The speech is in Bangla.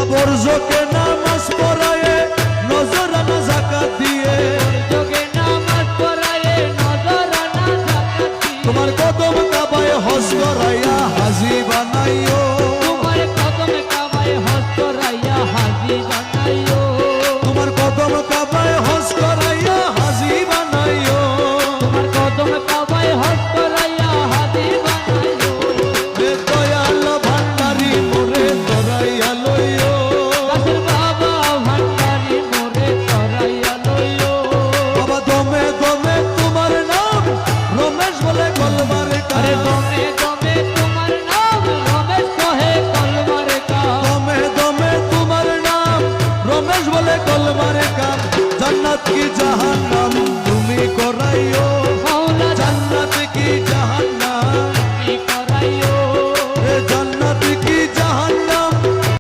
বর্জকে নামাজ পড়ায়ে নজরানা যাকাত দিয়ে যোগে নামাজ পড়ায়ে নজরানা যাকাত দিয়ে তোমার কদম কাবায় হজ করাইয়া হাজি বানাইও তোমার কদম কাবায় হজ করাইয়া হাজি